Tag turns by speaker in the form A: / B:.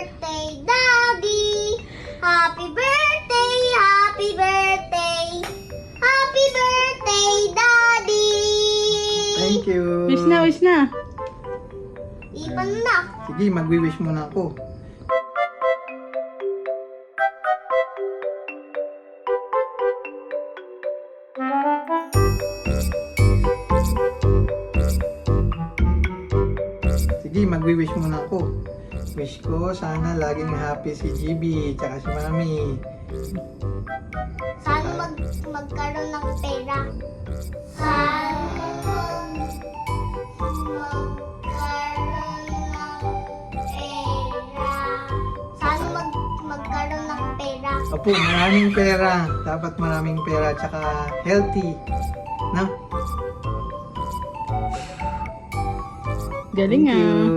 A: birthday, Daddy! Happy birthday, happy birthday! Happy birthday, Daddy!
B: Thank you.
C: Wish na, wish na.
A: Ipan na.
B: Sige, magwi-wish muna ako. Sige, magwi-wish muna ako. Wish ko, sana laging happy si GB, tsaka si Mami.
A: Sana magkaroon ng pera. Sana magkaroon ng pera. Sana magkaroon ng pera.
B: Opo, maraming pera. Dapat maraming pera, tsaka healthy. No?
C: Galing
B: Thank you.
C: ah.